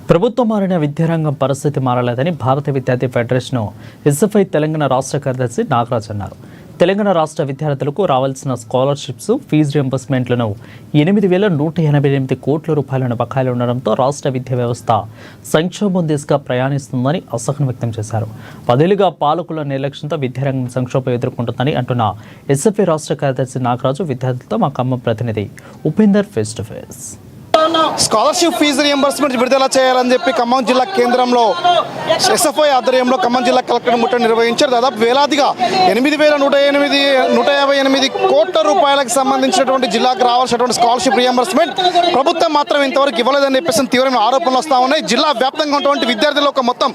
ప్రభుత్వం మారిన విద్యారంగం పరిస్థితి మారలేదని భారత విద్యార్థి ఫెడరేషన్ ఎస్ఎఫ్ఐ తెలంగాణ రాష్ట్ర కార్యదర్శి నాగరాజ్ అన్నారు. తెలంగాణ రాష్ట్ర విద్యార్థులకు రావాల్సిన స్కాలర్షిప్స్, ఫీజు రింబర్స్మెంట్లను 8,188 కోట్ల రూపాయలను బకాయిలు ఉండడంతో రాష్ట్ర విద్యా వ్యవస్థ సంక్షోభం దిశగా ప్రయాణిస్తుందని అసహనం వ్యక్తం చేశారు. 10 ఏళ్లుగా పాలకుల నిర్లక్ష్యంతో విద్యారంగం సంక్షోభం ఎదుర్కొంటుందని అంటున్న ఎస్ఎఫ్ఐ రాష్ట్ర కార్యదర్శి నాగరాజు విద్యార్థులతో మా ఖమ్మం ప్రతినిధి Upender face to face. Scholarship fees reimbursement విడుదల చేయాలని చెప్పి ఖమ్మం జిల్లా కేంద్రంలో ఎస్ఎఫ్ఐ ఆధ్వర్యంలో ఖమ్మం జిల్లా కలెక్టర్ ముట్టడి నిర్వహించారు. దాదాపు వేలాదిగా 8,158 కోట్ల రూపాయలకు సంబంధించినటువంటి జిల్లాకు రావాల్సినటువంటి స్కాలర్షిప్ రియంబర్స్మెంట్ ప్రభుత్వం మాత్రం ఇంతవరకు ఇవ్వలేదని చెప్పేసి తీవ్రమైన ఆరోపణలు వస్తూ ఉన్నాయి. జిల్లా వ్యాప్తంగా ఉన్నటువంటి విద్యార్థులు మొత్తం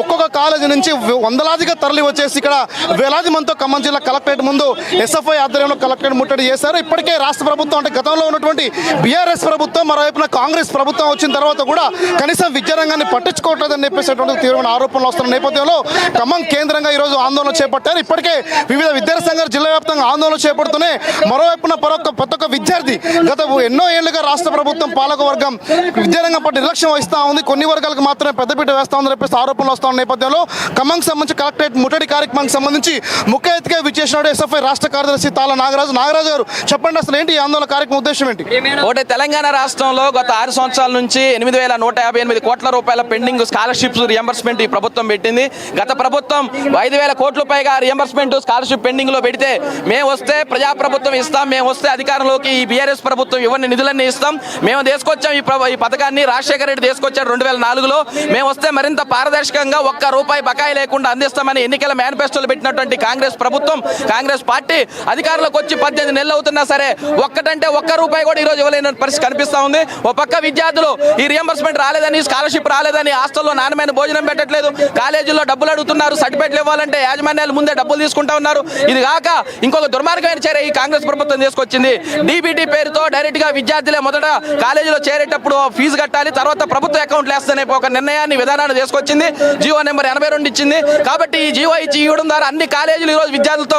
ఒక్కొక్క కాలేజీ నుంచి వందలాదిగా తరలి వచ్చేసి ఇక్కడ వేలాది మందితో ఖమ్మం జిల్లా కలెక్టరేట్ ముందు ఎస్ఎఫ్ఐ ఆధ్వర్యంలో కలెక్టరేట్ ముట్టడి చేశారు. ఇప్పటికే రాష్ట్ర ప్రభుత్వం అంటే గతంలో ఉన్నటువంటి బీఆర్ఎస్ ప్రభుత్వం, మరోవైపున కాంగ్రెస్ ప్రభుత్వం వచ్చిన తర్వాత కూడా కనీసం విద్యారంగాన్ని పట్టించుకోవట్లేదని చెప్పేసేటువంటి తీవ్రమైన ఆరోపణలు వస్తున్న నేపథ్యంలో ఖమ్మం కేంద్రంగా ఈరోజు ఆందోళన చేపట్టారు. ఇప్పటికే వివిధ విద్యార్థి సంఘాలు జిల్లా వ్యాప్తంగా ఆందోళన చేపడుతూనే మరోవైపున ప్రతి ఒక్క విద్యార్థి గత ఎన్నో ఏళ్లుగా రాష్ట్ర ప్రభుత్వం పాలకవర్గం విద్యారంగం పట్ల నిర్లక్ష్యం వహిస్తూ ఉంది, కొన్ని వర్గాలకు మాత్రమే పెద్దపీట వేస్తూ ఉందని చెప్పేసి ఆరోపణలు వస్తున్న నేపథ్యంలో ఖమ్మంకి సంబంధించి కలెక్టరేట్ ముట్టడి కార్యక్రమానికి సంబంధించి ముఖ్య అతిథిగా విచ్చేసినాడు ఎస్ఎఫ్ఐ రాష్ట్ర కార్యదర్శి తాళ నాగరాజు. నాగరాజు గారు చెప్పండి, అసలు ఏంటి ఈ ఆందోళన కార్యక్రమం ఉద్దేశం ఏంటి? ఒకటి, తెలంగాణ రాష్ట్రంలో గత 6 సంవత్సరాల నుంచి 8,158 కోట్ల రూపాయల పెండింగ్ స్కాలర్షిప్స్ రియంబర్స్మెంట్ ఈ ప్రభుత్వం పెట్టింది. గత ప్రభుత్వం 5,000 కోట్ల పైగా రియంబర్స్మెంట్ స్కాలర్షిప్ పెండింగ్ లో పెడితే మేము వస్తే ప్రజాప్రభుత్వం ఇస్తాం, మేము వస్తే అధికారంలోకి ఈ బీఆర్ఎస్ ప్రభుత్వం ఇవన్నీ నిధులన్నీ ఇస్తాం, మేము తీసుకొచ్చాం ఈ పథకాన్ని, రాజశేఖర రెడ్డి తీసుకొచ్చారు 2004లో, మేము వస్తే మరింత పారదర్శకంగా ₹1 బకాయి లేకుండా అందిస్తామని ఎన్నికల మేనిఫెస్టోలు పెట్టినటువంటి కాంగ్రెస్ ప్రభుత్వం, కాంగ్రెస్ పార్టీ అధికారంలోకి వచ్చి 18 నెలలు అవుతున్నా సరే ఒక్కటంటే ₹1 కూడా ఈరోజు ఇవ్వలేని పరిస్థితి కనిపిస్తా ఉంది. ఒక పక్క విద్యార్థులు ఈ రియంబర్స్మెంట్ రాలేదని, స్కాలర్షిప్ రాలేదని హాస్టల్లో నాణ్యమైన భోజనం పెట్టట్లేదు, కాలేజీల్లో డబ్బులు అడుగుతున్నారు, సర్టిఫికెట్లు ఇవ్వాలంటే యాజమాన్యాలు ముందే డబ్బులు తీసుకుంటా ఉన్నారు. ఇది కాక ఇంకొక దుర్మార్గమైన చర్య ఈ కాంగ్రెస్ ప్రభుత్వం తీసుకొచ్చింది. డీబీటీ పేరుతో డైరెక్ట్ గా విద్యార్థులే మొదట కాలేజీలో చేరేటప్పుడు ఫీజు కట్టాలి, తర్వాత ప్రభుత్వ అకౌంట్లు వేస్తేనే ఒక నిర్ణయాన్ని విధానాన్ని తీసుకొచ్చింది. జియో నెంబర్ 82 ఇచ్చింది. కాబట్టి ఈ జియో ఇవ్వడం ద్వారా అన్ని కాలేజీలు ఈ రోజు విద్యార్థులతో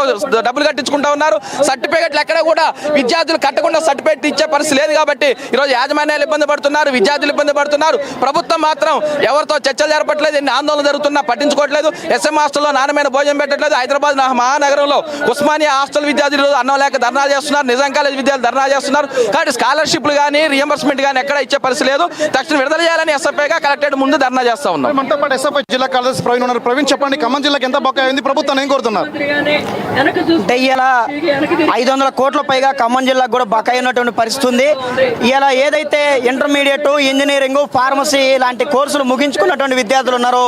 డబ్బులు కట్టించుకుంటా ఉన్నారు. సర్టిఫికెట్లు ఎక్కడ కూడా విద్యార్థులు కట్టకుండా సర్టిఫికెట్ ఇచ్చే పరిస్థితి లేదు. కాబట్టి ఈరోజు యాజమాన్యాలు ఇబ్బంది పడుతున్నారు, విద్యార్థులు ఇబ్బంది పడుతున్నారు. ప్రభుత్వం మాత్రం ఎవరితో చర్చలు జరపట్లేదు, ఎన్ని ఆందోళన జరుగుతున్నా పట్టించుకోవట్లేదు. ఎస్ఎం హాస్టల్లో నాణ్యమైన భోజనం పెట్టట్లేదు. హైదరాబాద్ మహానగరంలో ఉస్మానియా హాస్టల్ విద్యార్థులు అన్నం లేక ధర్నా చేస్తున్నారు, నిజాం కాలేజ్ విద్యార్థులు ధర్నా చేస్తున్నారు. కాబట్టి స్కాలర్షిప్లు కానీ రియంబర్స్మెంట్ కానీ ఎక్కడ ఇచ్చే పరిస్థితి లేదు. తక్షణం విడుదల చేయాలని ఎస్ఎఫ్ఐగా కలెక్టరేట్ ముందు ధర్నా చేస్తా ఉన్నాం. మనతో పాటు ఎస్ఎఫ్ఐ జిల్లా కార్యదర్శి ప్రవీణ్ ఉన్నారు. ప్రవీణ్, చెప్పండి, ఖమ్మం జిల్లాకి ఎంత బకాయి ఉంది, ప్రభుత్వం ఏం కోరుతున్నారు? అంటే ఇలా 500 కోట్ల పైగా ఖమ్మం జిల్లాకు కూడా బకాయి ఉన్నటువంటి పరిస్థితి ఉంది. ఇలా ఏదైతే ఇంటర్మీడియట్, ఇంజనీరింగ్, ఫార్మసీ లాంటి కోర్సులు ముగించుకున్నటువంటి విద్యార్థులు ఉన్నారో,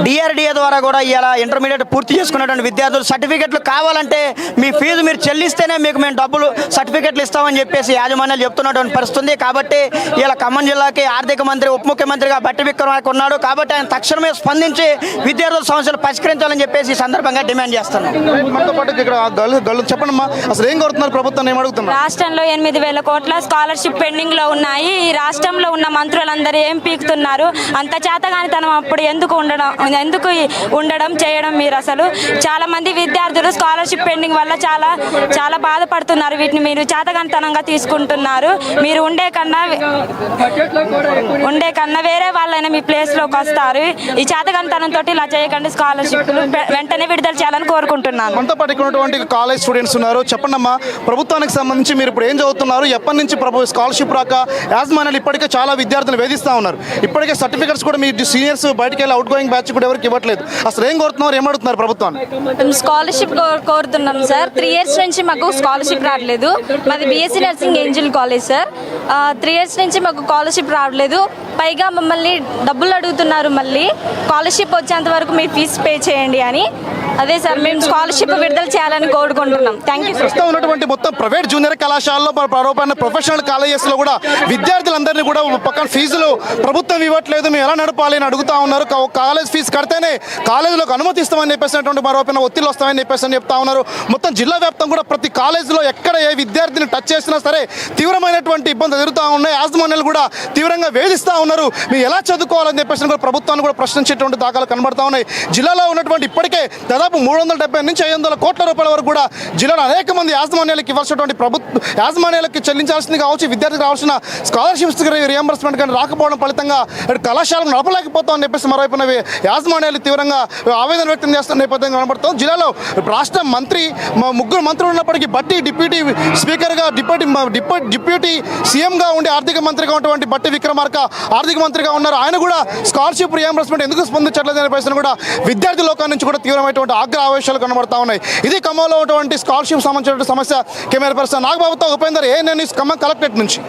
డిఆర్డిఏ ద్వారా కూడా ఇలా ఇంటర్మీడియట్ పూర్తి చేసుకున్నటువంటి విద్యార్థులు సర్టిఫికెట్లు కావాలంటే మీ ఫీజు మీరు చెల్లిస్తేనే మీకు మేము డబ్బులు సర్టిఫికెట్లు ఇస్తామని చెప్పేసి యాజమాన్యాలు చెప్తున్నటువంటి పరిస్థితి. కాబట్టి ఇలా ఖమ్మం జిల్లాకి ఆర్థిక మంత్రి, ఉప ముఖ్యమంత్రిగా బట్టి విక్రమార్క ఉన్నాడు. కాబట్టి ఆయన తక్షణమే స్పందించి విద్యార్థుల సమస్యలు పరిష్కరించాలని చెప్పేసి ఈ సందర్భంగా డిమాండ్ చేస్తున్నాం. చెప్పండి, అసలు ఏం కోరుతున్నారు, ప్రభుత్వం ఏం అడుగుతున్నారు? రాష్ట్రంలో 8,000 కోట్ల స్కాలర్షిప్ పెండింగ్ లో ఉన్నాయి. ఈ రాష్ట్రంలో ఉన్న మంత్రులందరూ ఏం పీకుతున్నారు? అంత చేతగానితనం అప్పుడు ఎందుకు ఉండడం చేయడం? మీరు అసలు చాలా మంది విద్యార్థులు స్కాలర్షిప్ పెండింగ్ వల్ల చాలా బాధపడుతున్నారు. వీటిని మీరు చేతగానితనంగా తీసుకుంటున్నారు. మీరు ఉండే కన్నా వేరే వాళ్ళైనా మీ ప్లేస్ లోకి వస్తారు. ఈ చేతగానితనంతో ఇలా చేయకండి. స్కాలర్షిప్లు వెంటనే విడుదల చేయాలని కోరుకుంటున్నాను. మనతో పాటు ఉన్నటువంటి కాలేజ్ స్టూడెంట్స్ ఉన్నారు. చెప్పండి అమ్మా, ప్రభుత్వానికి సంబంధించి మీరు ఇప్పుడు ఏం చదువుతున్నారు? ఎప్పటి నుంచి స్కాలర్షిప్ రాక యాజమాన్యాలు ఇప్పటికే చాలా విద్యార్థులు వేధిస్తూ ఉన్నారు. ఇప్పటికే సర్టిఫికెట్స్ కూడా మీ సీనియర్స్ బయటకు వెళ్ళి అవుట్ గోయింగ్ బ్యాచ్ కూడా ఎవరికి ఇవ్వట్లేదు. అసలు ఏం కోరుతున్నారు, ఏమడుతున్నారు ప్రభుత్వాన్ని? స్కాలర్షిప్ కోరుతున్నాం సార్. 3 years నుంచి మాకు స్కాలర్షిప్ రావట్లేదు. మాది BSc nursing Angel college sir. 3 years నుంచి మాకు స్కాలర్షిప్ రావట్లేదు. పైగా మమ్మల్ని డబ్బులు అడుగుతున్నారు. మళ్ళీ స్కాలర్షిప్ వచ్చేంత వరకు మీ ఫీజు పే చేయండి అని. అదే సార్, మేము స్కాలర్షిప్ విడుదల చేయాలని కోరుకుంటున్నాం. Thank you. ప్రస్తుతం ఉన్నటువంటి మొత్తం ప్రైవేట్ జూనియర్ కళాశాలలో, ప్రొఫెషనల్ కాలేజెస్లో కూడా విద్యార్థులందరినీ కూడా పక్కన ఫీజులు ప్రభుత్వం ఇవ్వట్లేదు, మేము ఎలా నడపాలి అని అడుగుతా ఉన్నారు. కాలేజ్ ఫీజు కడితేనే కాలేజీలోకి అనుమతిస్తామని చెప్పేసినటువంటి మరోపైన ఒత్తిళ్ళు వస్తామని చెప్పేసి చెప్తా ఉన్నారు. మొత్తం జిల్లా వ్యాప్తం కూడా ప్రతి కాలేజీలో ఎక్కడ ఏ విద్యార్థిని టచ్ చేసినా సరే తీవ్రమైనటువంటి ఇబ్బందులు ఎదురుతూ ఉన్నాయి. యాజమాన్యాలు కూడా తీవ్రంగా వేధిస్తూ ఉన్నారు. ఉన్నారు, మీరు ఎలా చదువుకోవాలని చెప్పేసి కూడా ప్రభుత్వాన్ని కూడా ప్రశ్నించేటువంటి దాఖలు కనబడతా ఉన్నాయి. జిల్లాలో ఉన్నటువంటి ఇప్పటికే దాదాపు 370 నుంచి 500 కోట్ల రూపాయల వరకు కూడా జిల్లాలో అనేక మంది యాజమాన్యాలకు ఇవ్వాల్సినటువంటి యాజమాన్యాలకు చెల్లించాల్సింది కావచ్చు, విద్యార్థికి రావాల్సిన స్కాలర్షిప్స్ రియంబర్స్మెంట్ కానీ రాకపోవడం ఫలితంగా కళాశాలను నడపలేకపోతామని చెప్పేసి మరోవైపున యాజమాన్యాలు తీవ్రంగా ఆవేదన వ్యక్తం చేస్తున్న నేపథ్యం కనబడుతుంది. జిల్లాలో రాష్ట్ర మంత్రి ముగ్గురు మంత్రులు ఉన్నప్పటికీ బట్టి డిప్యూటీ స్పీకర్గా డిప్యూటీ సీఎంగా ఉండి ఆర్థిక మంత్రిగా ఉన్నటువంటి బట్టి విక్రమార్క ఆర్థిక మంత్రిగా ఉన్నారు. ఆయన కూడా స్కాలర్షిప్ రియంబర్స్మెంట్ ఎందుకు స్పందించట్లేదు అనే ప్రశ్న కూడా విద్యార్థి లోకాల నుంచి కూడా తీవ్రమైనటువంటి ఆగ్రహ ఆవేశాలు కనబడతా ఉన్నాయి. ఇది ఖమ్మంలో ఉన్నటువంటి స్కాలర్షిప్ సంబంధించిన సమస్య. కెమెరా పర్సన్ నాగబాబుతో Upender, ANN news, Khammam collectorate నుంచి.